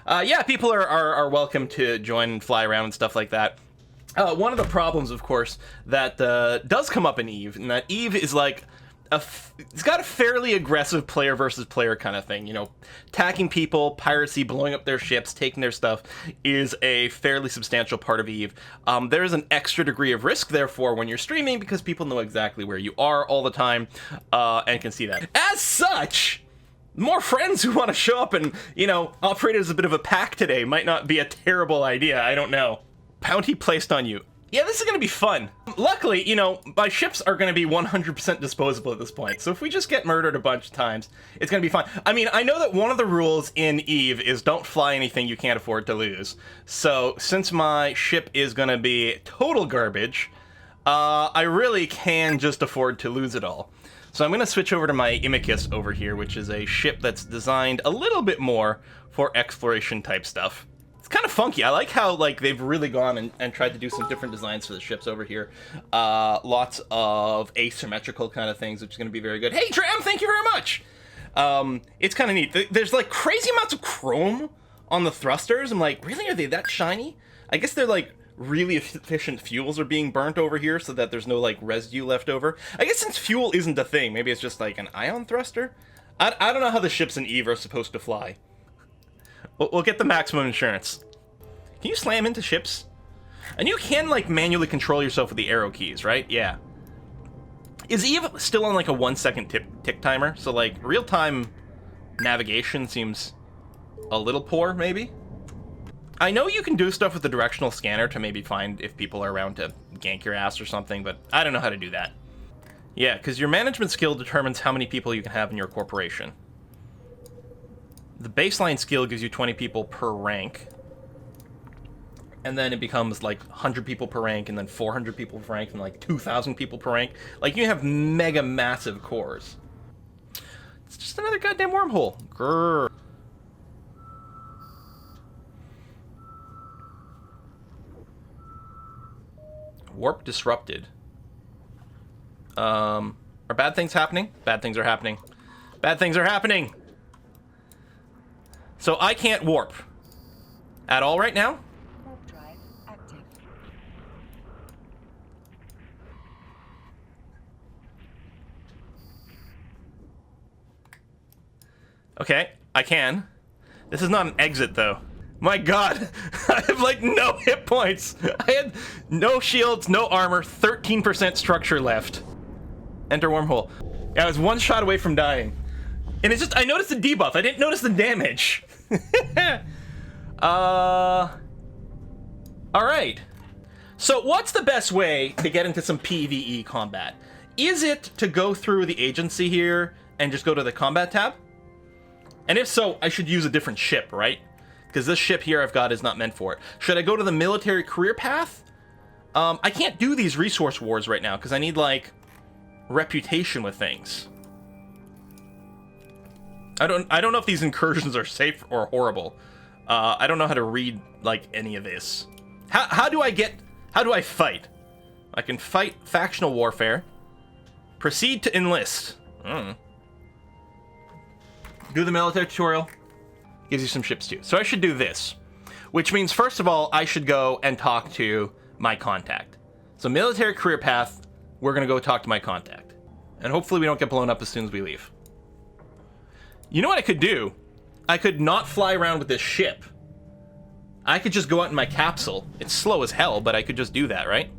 Yeah, people are welcome to join and fly around and stuff like that. One of the problems, of course, that does come up in EVE, and that EVE is like it's got a fairly aggressive player versus player kind of thing. You know, attacking people, piracy, blowing up their ships, taking their stuff is a fairly substantial part of EVE. There is an extra degree of risk, therefore, when you're streaming, because people know exactly where you are all the time and can see that. As such, more friends who want to show up and, you know, operate as a bit of a pack today might not be a terrible idea. I don't know. Bounty placed on you. Yeah, this is going to be fun. Luckily, you know, my ships are going to be 100% disposable at this point, so if we just get murdered a bunch of times, it's going to be fun. I mean, I know that one of the rules in EVE is don't fly anything you can't afford to lose. So, since my ship is going to be total garbage, I really can just afford to lose it all. So I'm going to switch over to my Imicus over here, which is a ship that's designed a little bit more for exploration type stuff. It's kind of funky. I like how like they've really gone and tried to do some different designs for the ships over here. Lots of asymmetrical kind of things, which is going to be very good. Hey, Tram, thank you very much! It's kind of neat. There's like crazy amounts of chrome on the thrusters. I'm like, really? Are they that shiny? I guess they're like really efficient fuels are being burnt over here so that there's no like residue left over. I guess since fuel isn't a thing, maybe it's just like an ion thruster? I don't know how the ships in EVE are supposed to fly. We'll get the maximum insurance. Can you slam into ships? And you can, like, manually control yourself with the arrow keys, right? Yeah. Is EVE still on, like, a 1 second tick timer? So, like, real-time navigation seems a little poor, maybe? I know you can do stuff with the directional scanner to maybe find if people are around to gank your ass or something, but I don't know how to do that. Yeah, because your management skill determines how many people you can have in your corporation. The baseline skill gives you 20 people per rank. And then it becomes like 100 people per rank, and then 400 people per rank, and like 2,000 people per rank. Like, you have mega massive cores. It's just another goddamn wormhole. Grrr. Warp disrupted. Are bad things happening? Bad things are happening. Bad things are happening! So I can't warp at all right now? Warp drive active. Okay, I can. This is not an exit, though. My god, I have, like, no hit points. I had no shields, no armor, 13% structure left. Enter wormhole. Yeah, I was one shot away from dying. And it's just, I noticed the debuff. I didn't notice the damage. Alright. So what's the best way to get into some PvE combat? Is it to go through the agency here and just go to the combat tab? And if so, I should use a different ship, right? Because this ship here I've got is not meant for it. Should I go to the military career path? I can't do these resource wars right now because I need, like, reputation with things. I don't know if these incursions are safe or horrible. I don't know how to read, like, any of this. How do I fight? I can fight factional warfare. Proceed to enlist. Do the military tutorial. Gives you some ships too. So I should do this. Which means, first of all, I should go and talk to my contact. So military career path, we're gonna go talk to my contact. And hopefully we don't get blown up as soon as we leave. You know what I could do? I could not fly around with this ship. I could just go out in my capsule. It's slow as hell, but I could just do that, right?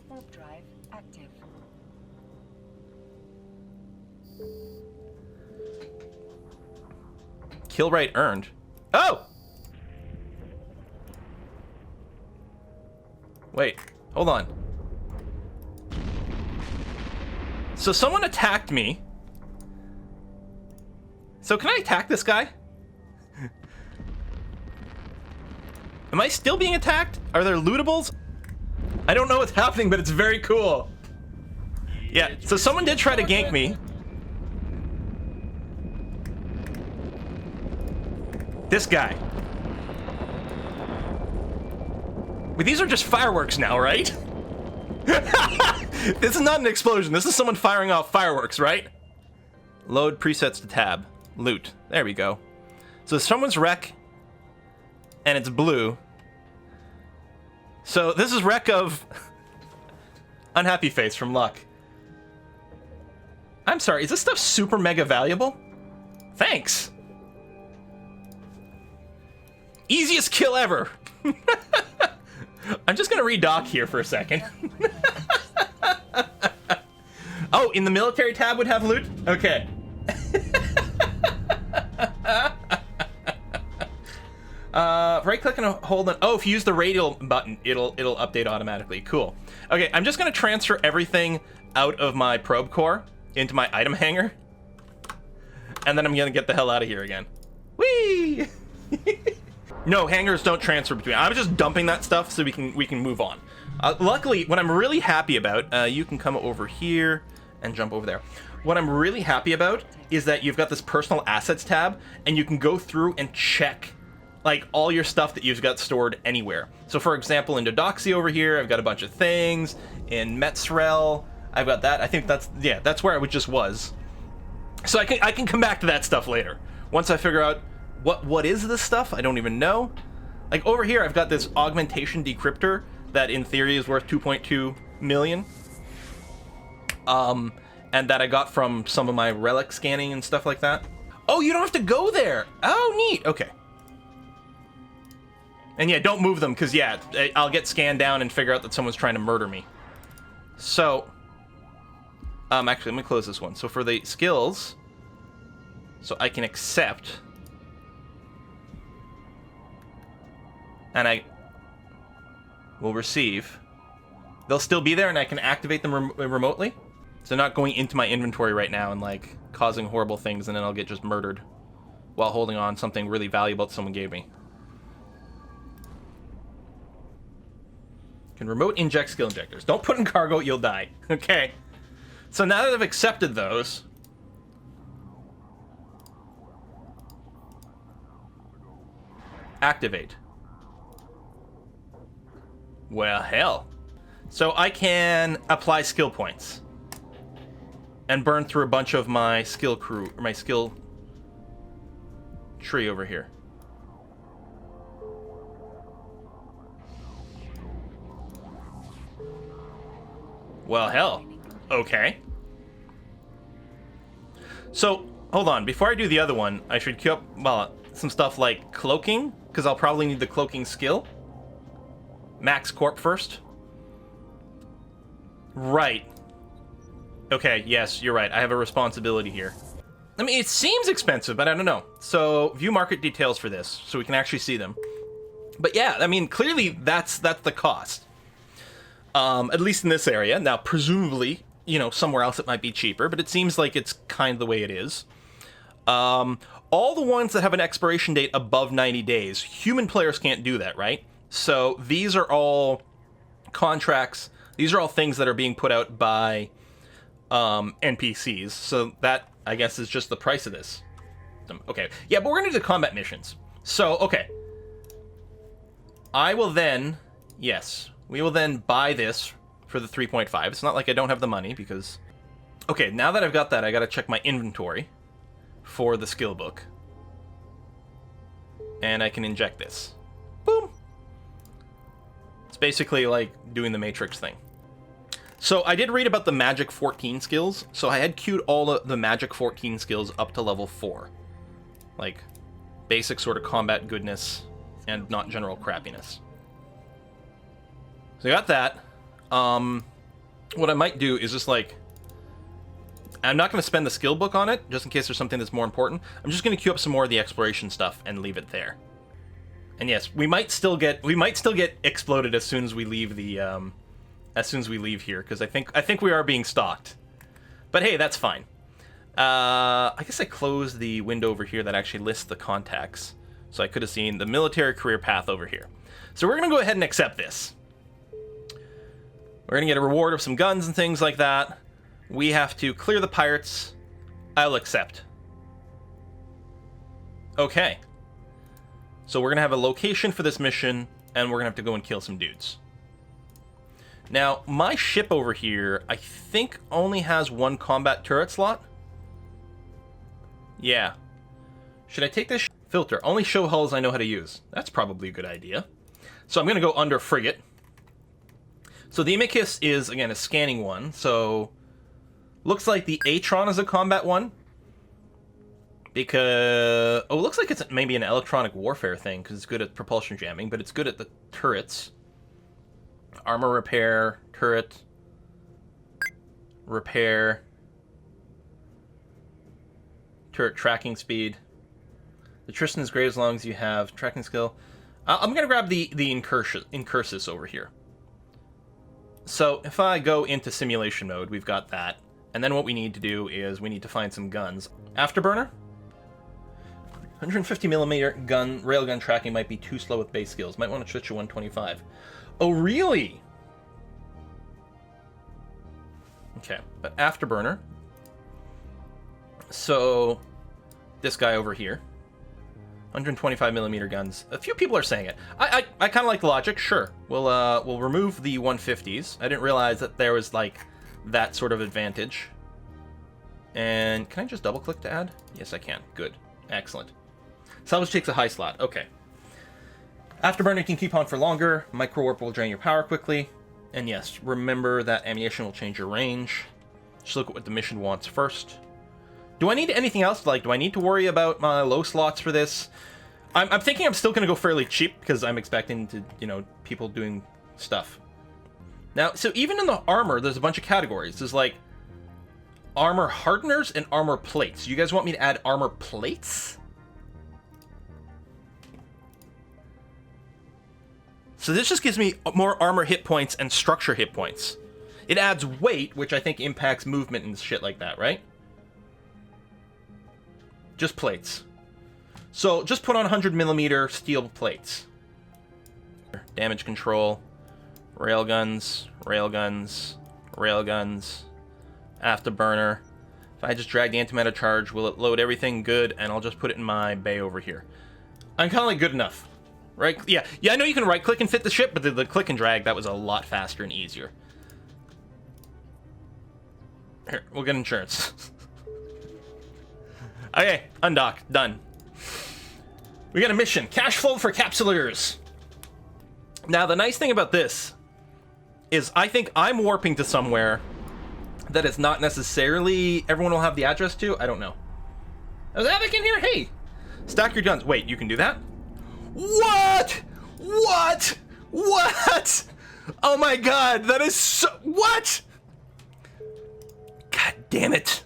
Warp drive active. Kill rate earned. Oh! Wait, hold on. So someone attacked me. So can I attack this guy? Am I still being attacked? Are there lootables? I don't know what's happening, but it's very cool. Yeah, so someone did try to gank me. This guy. Wait, these are just fireworks now, right? This is not an explosion. This is someone firing off fireworks, right? Load presets to tab. Loot. There we go. So someone's wreck, and it's blue. So this is wreck of Unhappy Face from Luck. I'm sorry, is this stuff super mega valuable? Thanks. Easiest kill ever. I'm just gonna redock here for a second. Oh, in the military tab would have loot? Okay. Right click and hold on. Oh, if you use the radial button, it'll update automatically. Cool. Okay, I'm just gonna transfer everything out of my probe core into my item hanger, and then I'm gonna get the hell out of here again. Whee! No, hangers don't transfer between. I was just dumping that stuff so we can move on. Luckily, what I'm really happy about, you can come over here and jump over there. What I'm really happy about is that you've got this personal assets tab, and you can go through and check like all your stuff that you've got stored anywhere. So for example, in Dodoxy over here, I've got a bunch of things. In Metzrel, I've got that. I think that's where I just was. So I can come back to that stuff later. Once I figure out what is this stuff, I don't even know. Like over here, I've got this augmentation decryptor that in theory is worth 2.2 million. And that I got from some of my relic scanning and stuff like that. Oh, you don't have to go there. Oh, neat. Okay. And yeah, don't move them, because yeah, I'll get scanned down and figure out that someone's trying to murder me. So, actually, let me close this one. So for the skills, so I can accept, and I will receive. They'll still be there, and I can activate them remotely. So not going into my inventory right now and like causing horrible things, and then I'll get just murdered while holding on something really valuable that someone gave me. Can remote inject skill injectors. Don't put in cargo, you'll die. Okay. So now that I've accepted those, activate. Well, hell. So I can apply skill points and burn through a bunch of my skill crew, or my skill tree over here. Well, hell. Okay. So, hold on. Before I do the other one, I should queue up, well, some stuff like cloaking, because I'll probably need the cloaking skill. Max Corp first. Right. Okay, yes, you're right. I have a responsibility here. I mean, it seems expensive, but I don't know. So, view market details for this, so we can actually see them. But yeah, I mean, clearly that's the cost. At least in this area. Now, presumably, you know, somewhere else it might be cheaper, but it seems like it's kind of the way it is. All the ones that have an expiration date above 90 days, human players can't do that, right? So these are all contracts. These are all things that are being put out by NPCs. So that, I guess, is just the price of this. Okay. Yeah, but we're going to do the combat missions. So, okay. I will then... Yes. We will then buy this for the 3.5. It's not like I don't have the money, because... Okay, now that I've got that, I gotta check my inventory for the skill book. And I can inject this. Boom! It's basically like doing the Matrix thing. So I did read about the Magic 14 skills, so I had queued all of the Magic 14 skills up to level 4. Like, basic sort of combat goodness, and not general crappiness. So I got that. What I might do is just like... I'm not going to spend the skill book on it, just in case there's something that's more important. I'm just going to queue up some more of the exploration stuff and leave it there. And yes, we might still get exploded as soon as we leave the here, because I think we are being stalked. But hey, that's fine. I guess I closed the window over here that actually lists the contacts, so I could have seen the military career path over here. So we're going to go ahead and accept this. We're going to get a reward of some guns and things like that. We have to clear the pirates. I'll accept. Okay. So we're going to have a location for this mission, and we're going to have to go and kill some dudes. Now, my ship over here, I think, only has one combat turret slot. Yeah. Should I take this? Filter. Only show hulls I know how to use. That's probably a good idea. So I'm going to go under frigate. So the Amicus is, again, a scanning one. So looks like the Atron is a combat one. Because... oh, it looks like it's maybe an electronic warfare thing, because it's good at propulsion jamming, but it's good at the turrets. Armor repair, turret, repair, turret tracking speed. The Tristan is great as long as you have tracking skill. I'm going to grab the Incursus over here. So if I go into simulation mode, we've got that. And then what we need to do is we need to find some guns. Afterburner. 150mm gun, railgun tracking might be too slow with base skills. Might want to switch to 125. Oh, really? Okay, but afterburner. So, this guy over here. 125mm guns. A few people are saying it. I kind of like the logic. Sure, we'll remove the 150s. I didn't realize that there was like that sort of advantage. And can I just double click to add? Yes, I can. Good, excellent. Salvage takes a high slot. Okay. Afterburner can keep on for longer. Micro warp will drain your power quickly. And yes, remember that ammunition will change your range. Just look at what the mission wants first. Do I need anything else? Like, do I need to worry about my low slots for this? I'm thinking I'm still going to go fairly cheap because I'm expecting to, you know, people doing stuff. Now, so even in the armor, there's a bunch of categories. There's like armor hardeners and armor plates. You guys want me to add armor plates? So this just gives me more armor hit points and structure hit points. It adds weight, which I think impacts movement and shit like that, right? Just plates. So just put on 100mm steel plates. Damage control. Railguns. Railguns. Railguns. Afterburner. If I just drag the antimatter charge, will it load everything good? And I'll just put it in my bay over here. I'm kind of like good enough. Right? Yeah, I know you can right-click and fit the ship, but the click and drag, that was a lot faster and easier. Here, we'll get insurance. Okay, undock. Done. We got a mission. Cash flow for capsulers. Now, the nice thing about this is I think I'm warping to somewhere that it's not necessarily everyone will have the address to. I don't know. Is Avic in here? Hey! Stack your guns. Wait, you can do that? What? What? What? Oh my god, that is so... what? God damn it.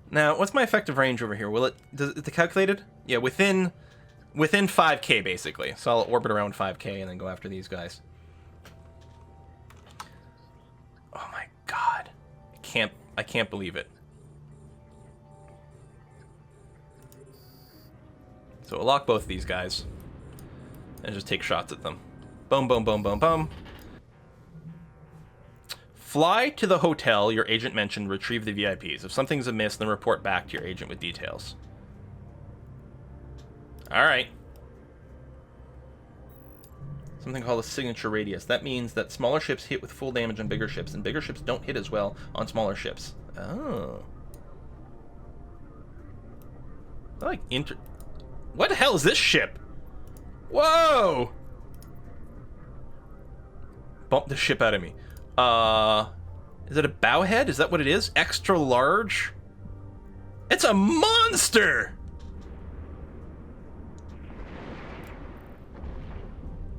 Now, what's my effective range over here? Will it... is it calculated? Yeah, within 5k, basically. So I'll orbit around 5k and then go after these guys. Oh my god. I can't believe it. So we'll lock both of these guys and just take shots at them. Boom, boom, boom, boom, boom. Fly to the hotel your agent mentioned, retrieve the VIPs. If something's amiss, then report back to your agent with details. Alright. Something called a signature radius. That means that smaller ships hit with full damage on bigger ships, and bigger ships don't hit as well on smaller ships. Oh. I like what the hell is this ship? Whoa! Bump the ship out of me. Is it a bowhead? Is that what it is? Extra large? It's a monster!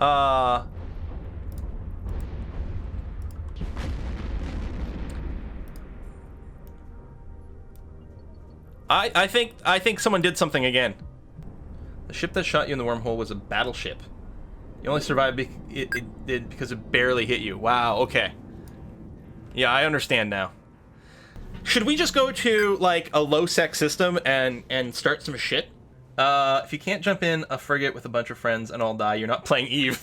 I think someone did something again. The ship that shot you in the wormhole was a battleship. You only survived it did because it barely hit you. Wow, okay. Yeah, I understand now. Should we just go to, like, a low-sec system and start some shit? If you can't jump in a frigate with a bunch of friends and all die, you're not playing Eve.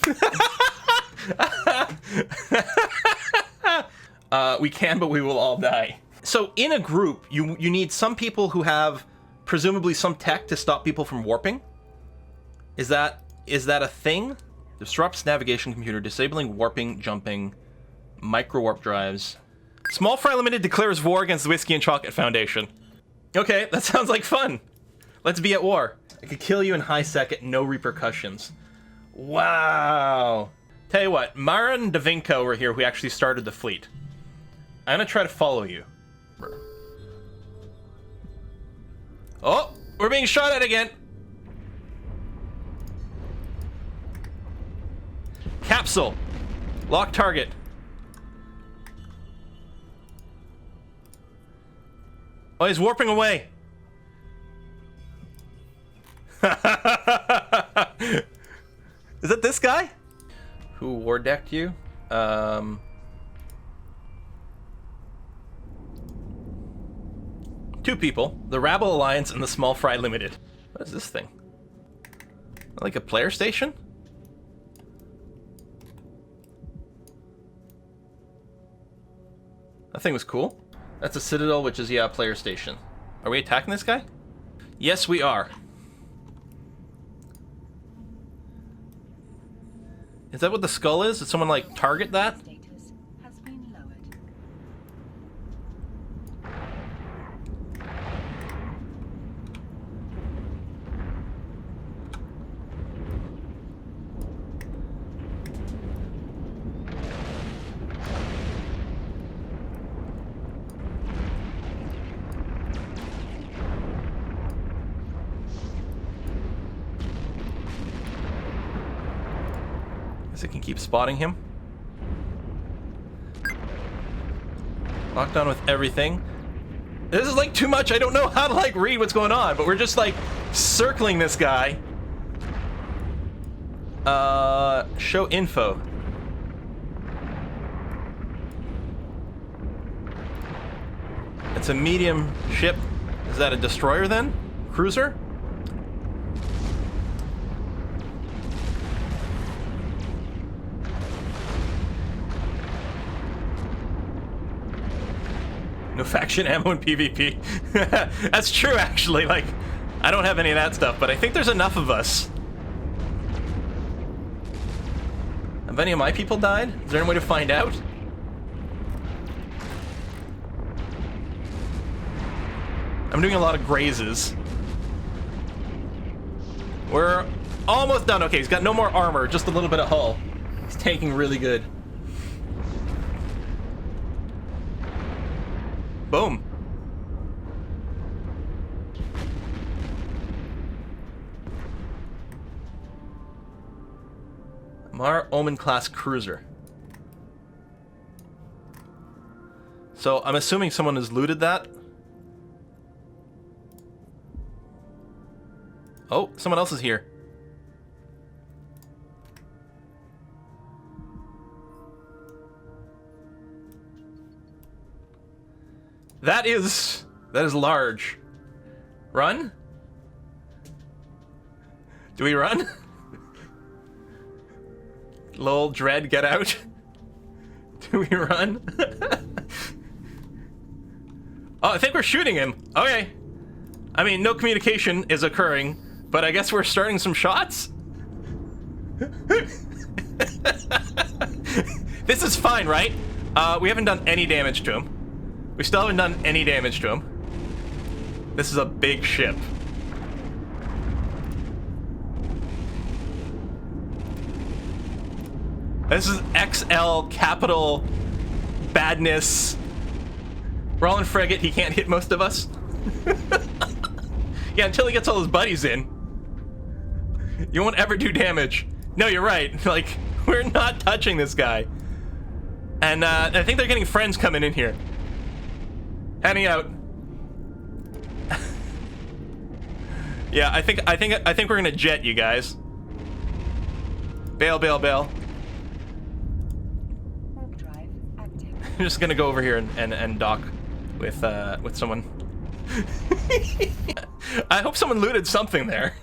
We can, but we will all die. So, in a group, you need some people who have, presumably, some tech to stop people from warping. Is that a thing? Disrupts navigation computer, disabling warping, jumping, micro warp drives. Small Fry Limited declares war against the Whiskey and Chocolate Foundation. Okay, that sounds like fun. Let's be at war. I could kill you in high sec at no repercussions. Wow. Tell you what, Mara and Davinka over here, who actually started the fleet. I'm gonna try to follow you. Oh, we're being shot at again. Capsule. Lock target. Oh, he's warping away. Is it this guy? Who war decked you? Two people. The Rabble Alliance and the Small Fry Limited. What is this thing? Like a player station? That thing was cool. That's a Citadel, which is, yeah, a player station. Are we attacking this guy? Yes, we are. Is that what the skull is? Did someone, like, target that? Status has been lowered. Guess I can keep spotting him. Locked on with everything. This is like too much. I don't know how to like read what's going on, but we're just like circling this guy. Show info. It's a medium ship. Is that a destroyer then? Cruiser? No faction ammo in PvP. That's true, actually. Like, I don't have any of that stuff, but I think there's enough of us. Have any of my people died? Is there any way to find out? I'm doing a lot of grazes. We're almost done. Okay, he's got no more armor, just a little bit of hull. He's tanking really good. Boom. Mar Omen class cruiser. So I'm assuming someone has looted that. Oh, someone else is here. That is large. Run? Do we run? Lol, Dread, get out. Do we run? Oh, I think we're shooting him. Okay. I mean, no communication is occurring, but I guess we're starting some shots? This is fine, right? We haven't done any damage to him. We still haven't done any damage to him. This is a big ship. This is XL capital badness. We're all in frigate, he can't hit most of us. Yeah, until he gets all his buddies in. You won't ever do damage. No, you're right. Like, we're not touching this guy. And I think they're getting friends coming in here. Heading out. Yeah, I think we're gonna jet you guys. Bail, bail, bail. Warp drive active. I'm just gonna go over here and dock with someone. I hope someone looted something there.